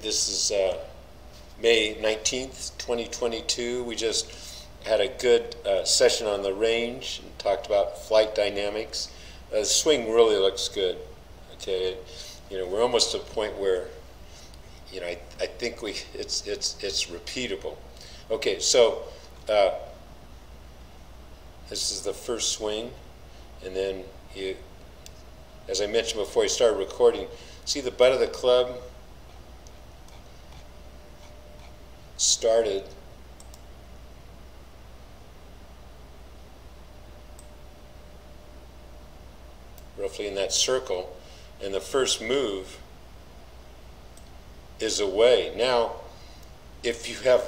This is May 19th, 2022. We just had a good session on the range and talked about flight dynamics. The swing really looks good. Okay, we're almost to a point where, I think it's repeatable. Okay, so this is the first swing, and then you, as I mentioned before you started recording, see the butt of the club started roughly in that circle, and the first move is away. Now, if you have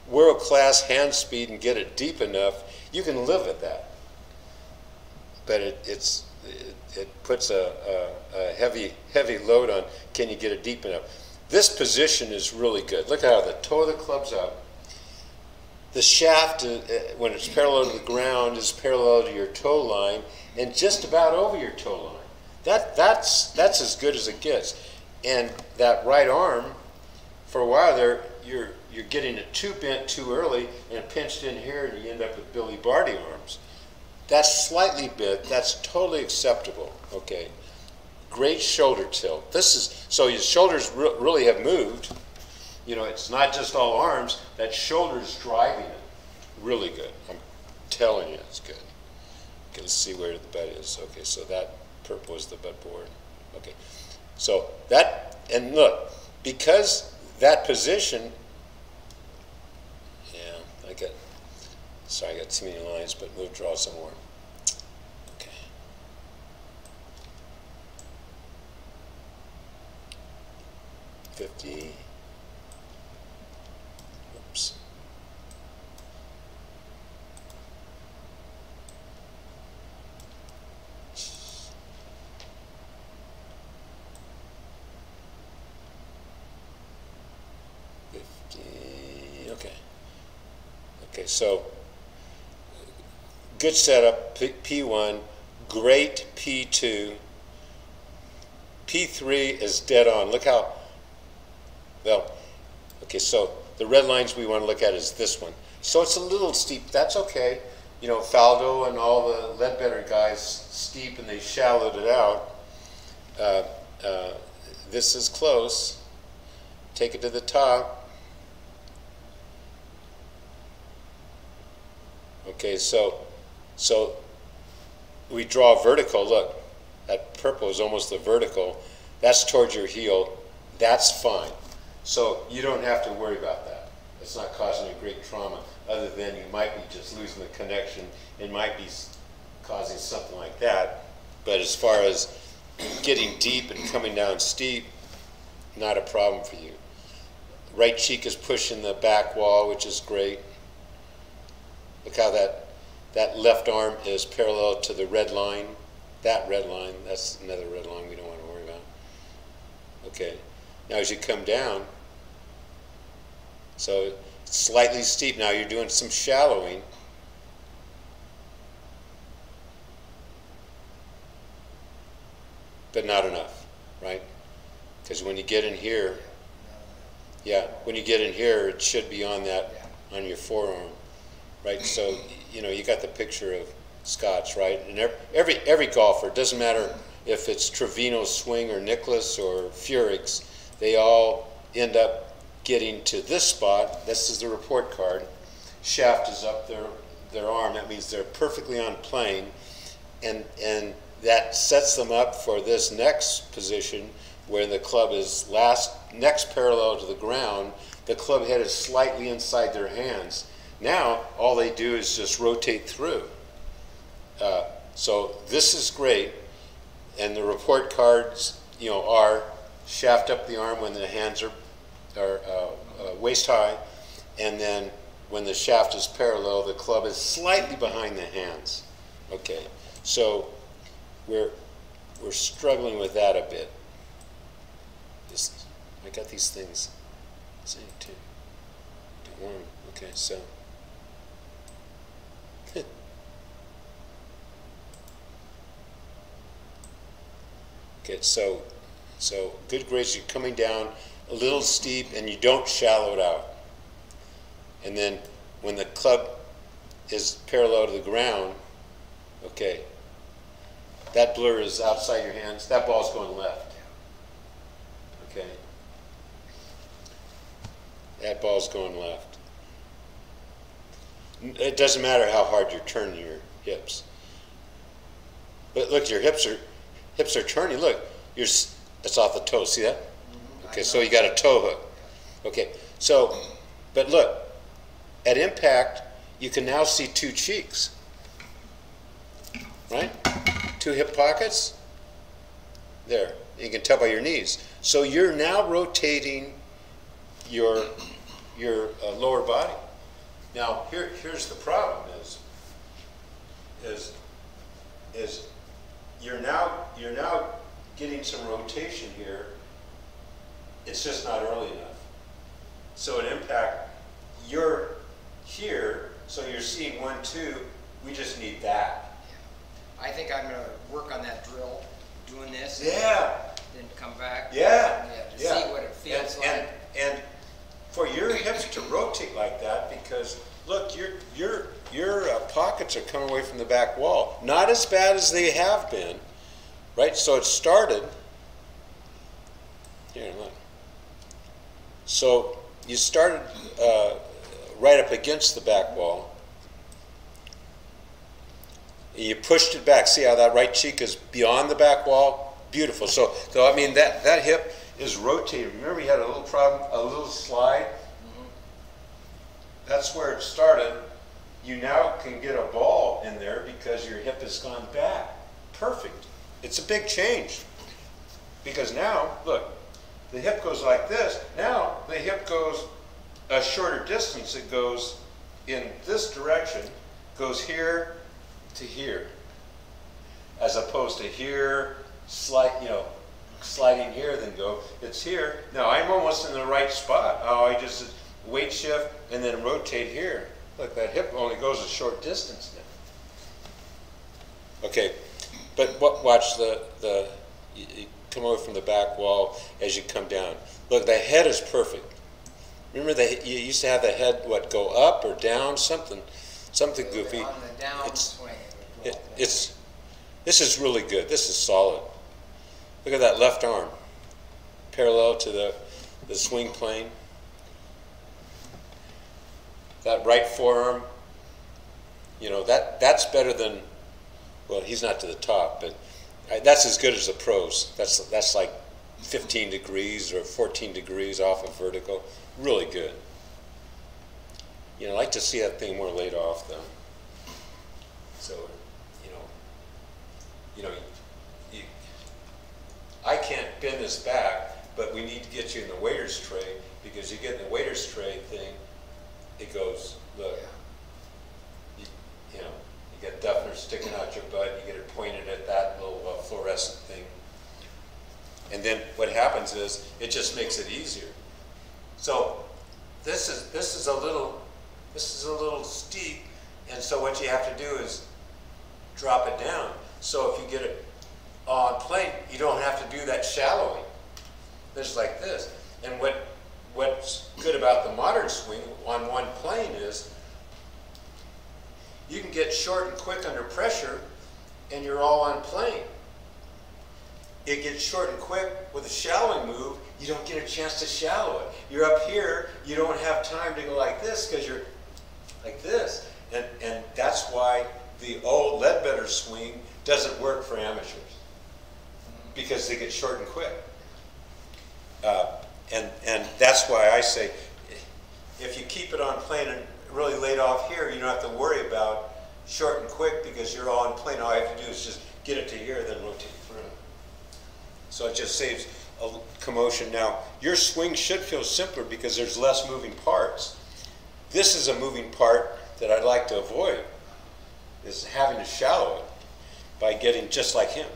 world-class hand speed and get it deep enough, you can live at that. But it puts a heavy load on, can you get it deep enough? This position is really good. Look how the toe of the club's up. The shaft, when it's parallel to the ground, is parallel to your toe line and just about over your toe line. That's as good as it gets. And that right arm, for a while there, you're getting it too bent too early and pinched in here, and you end up with Billy Barty arms. That's slightly bent. That's totally acceptable. Okay. Great shoulder tilt. This is so your shoulders really have moved. It's not just all arms. That shoulder's driving it. Really good. I'm telling you, it's good. Okay, let's see where the butt is. Okay, so that purple is the butt board. Okay, so that, and look, because that position, I got too many lines, but we'll draw some more. Okay. 50. Oops. Okay, so good setup, P1, great P2, P3 is dead on. Look how, well, okay, so the red lines we want to look at is this one. So it's a little steep, that's okay. Faldo and all the Ledbetter guys steep and they shallowed it out. This is close. Take it to the top. Okay, so we draw vertical. Look, that purple is almost the vertical. That's towards your heel. That's fine. So you don't have to worry about that. It's not causing you great trauma, other than you might be just losing the connection. It might be causing something like that. But as far as getting deep and coming down steep, not a problem for you. Right cheek is pushing the back wall, which is great. Look how that left arm is parallel to the red line. That red line, that's another red line we don't want to worry about. Okay, now as you come down, so it's slightly steep. Now you're doing some shallowing. But not enough, right? Because when you get in here, when you get in here, it should be on that, on your forearm. Right, so you got the picture of Scott's, right? And every golfer, it doesn't matter if it's Trevino's swing or Nicklaus or Furyk's, they all end up getting to this spot. This is the report card. Shaft is up their arm. That means they're perfectly on plane, and that sets them up for this next position where the club is next parallel to the ground. The club head is slightly inside their hands. Now, all they do is just rotate through. So this is great. And the report cards, are shaft up the arm when the hands are waist high. And then when the shaft is parallel, the club is slightly behind the hands. Okay, so we're struggling with that a bit. I got these things. Saying too. Okay, so. Okay, so good grades. You're coming down a little steep, and you don't shallow it out. And then when the club is parallel to the ground, okay, that blur is outside your hands. That ball's going left. Okay. That ball's going left. It doesn't matter how hard you're turning your hips. But look, your hips are turning. Look, it's off the toe. See that? Okay, so you got a toe hook. Okay, so, but look, at impact, you can now see two cheeks. Right? Two hip pockets. There. You can tell by your knees. So you're now rotating your lower body. Now here's the problem is you're now getting some rotation here. It's just not early enough. So at impact, you're here, so you're seeing 1, 2. We just need that. I think I'm going to work on that drill, doing this. Yeah. Then come back. Yeah. To see what it feels like. And for your hips to rotate like that, because look, your pockets are coming away from the back wall. Not as bad as they have been, right? So it started. Here, look. So you started right up against the back wall. You pushed it back. See how that right cheek is beyond the back wall? Beautiful. So I mean, that hip is rotating. Remember you had a little problem, a little slide? Mm-hmm. That's where it started. You now can get a ball in there because your hip has gone back. Perfect. It's a big change. Because now, look, the hip goes like this. Now the hip goes a shorter distance. It goes in this direction, goes here to here, as opposed to here, sliding here, then go. It's here. Now I'm almost in the right spot. Oh, I just weight shift and then rotate here. Look, that hip only goes a short distance now. Okay, but watch you come over from the back wall as you come down. Look, the head is perfect. Remember you used to have the head go up or down, something goofy. On the down swing. This is really good. This is solid. Look at that left arm, parallel to the swing plane. That right forearm, that's better than, well, he's not to the top, but that's as good as the pros. That's like 15 degrees or 14 degrees off of vertical. Really good. I like to see that thing more laid off though. So, I can't bend this back, but we need to get you in the waiter's tray, because you get in the waiter's tray thing, it goes, look, you get Duffner sticking out your butt, you get it pointed at that little fluorescent thing. And then what happens is, it just makes it easier. So this is a little steep, and so what you have to do is drop it down. So if you get it on plane, you don't have to do that shallowing. Just like this. And what's good about the modern swing on one plane is you can get short and quick under pressure, and you're all on plane. It gets short and quick with a shallowing move. You don't get a chance to shallow it. You're up here, you don't have time to go like this because you're like this. And that's why the old Ledbetter swing doesn't work for amateurs, because they get short and quick. And that's why I say, if you keep it on plane and really laid off here, you don't have to worry about short and quick, because you're all in plane. All you have to do is just get it to here, then rotate through. So it just saves a commotion. Now, your swing should feel simpler because there's less moving parts. This is a moving part that I'd like to avoid, is having to shallow it by getting just like him.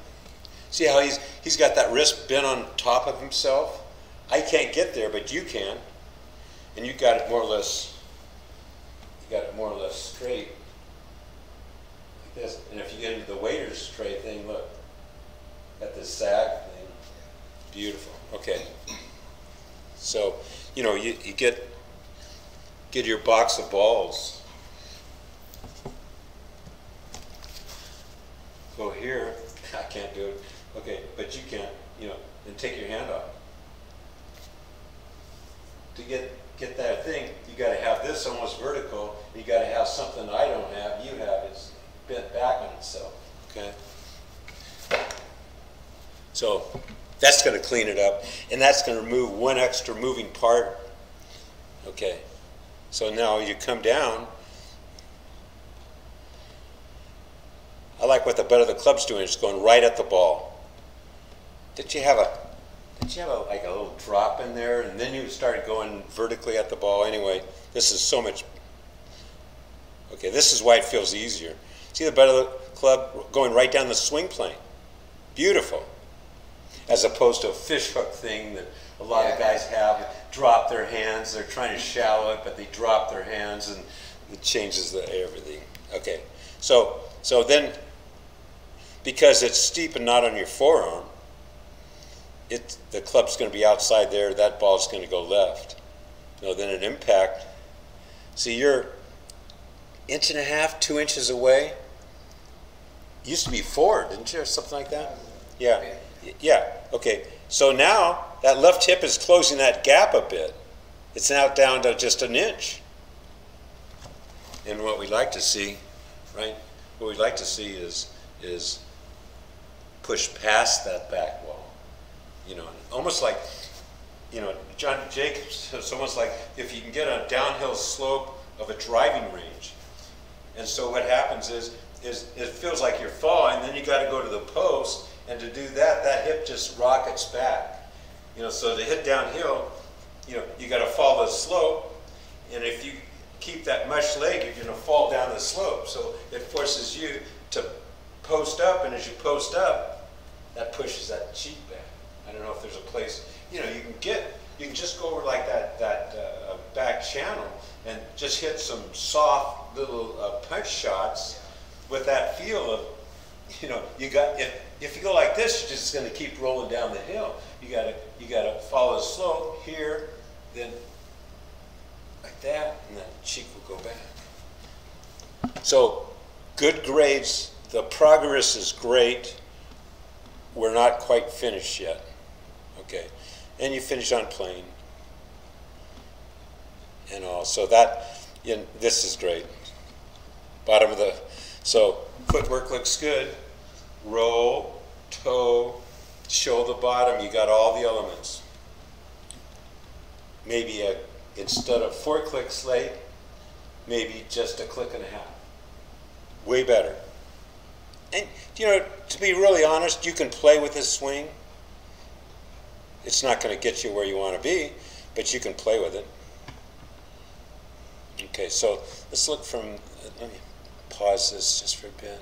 See how he's got that wrist bent on top of himself? I can't get there, but you can. And you got it more or less, straight, like this. And if you get into the waiter's straight thing, look, got this sag thing. Beautiful. Okay. So, you know, you get your box of balls. Go here. I can't do it. Okay, but you can, you know, and take your hand off. To get that thing, you got to have this almost vertical. You got to have something I don't have, you have. It's bent back on itself. Okay. So that's going to clean it up, and that's going to remove one extra moving part. Okay. So now you come down. I like what the butt of the club's doing. It's going right at the ball. Did you have like a little drop in there, and then you started going vertically at the ball? Anyway, this is so much. Okay, this is why it feels easier. See the butt of the club going right down the swing plane. Beautiful. As opposed to a fish hook thing that a lot of guys have. Drop their hands. They're trying to shallow it, but they drop their hands, and it changes everything. Okay, so then, because it's steep and not on your forearm, the club's going to be outside there. That ball's going to go left. No, then an impact. See, you're 1.5 inches, 2 inches away. Used to be 4, didn't you, or something like that? Yeah. Yeah. Okay. So now that left hip is closing that gap a bit. It's now down to just 1 inch. And what we like to see, right? What we like to see is push past that back wall. You know, almost like, you know, John Jacobs, it's almost like if you can get a downhill slope of a driving range. And so what happens is it feels like you're falling, then you got to go to the post, and to do that, that hip just rockets back. You know, so to hit downhill, you know, you got to follow the slope, and if you keep that mush leg, you're going to fall down the slope. So it forces you to post up, and as you post up, that pushes that cheek back. I don't know if there's a place, you know, you can just go over like that back channel and just hit some soft little punch shots with that feel of, you know, you got, if you go like this, you're just going to keep rolling down the hill. You got to follow the slope here, then like that, and that cheek will go back. So good grades. The progress is great. We're not quite finished yet. Okay, and you finish on plane and all. So that, this is great. Bottom of the, so footwork looks good. Roll, toe, show the bottom. You got all the elements. Maybe instead of 4 clicks late, maybe just 1.5 clicks. Way better. And, you know, to be really honest, you can play with this swing. It's not going to get you where you want to be, but you can play with it. Okay, so let's look from, let me pause this just for a bit.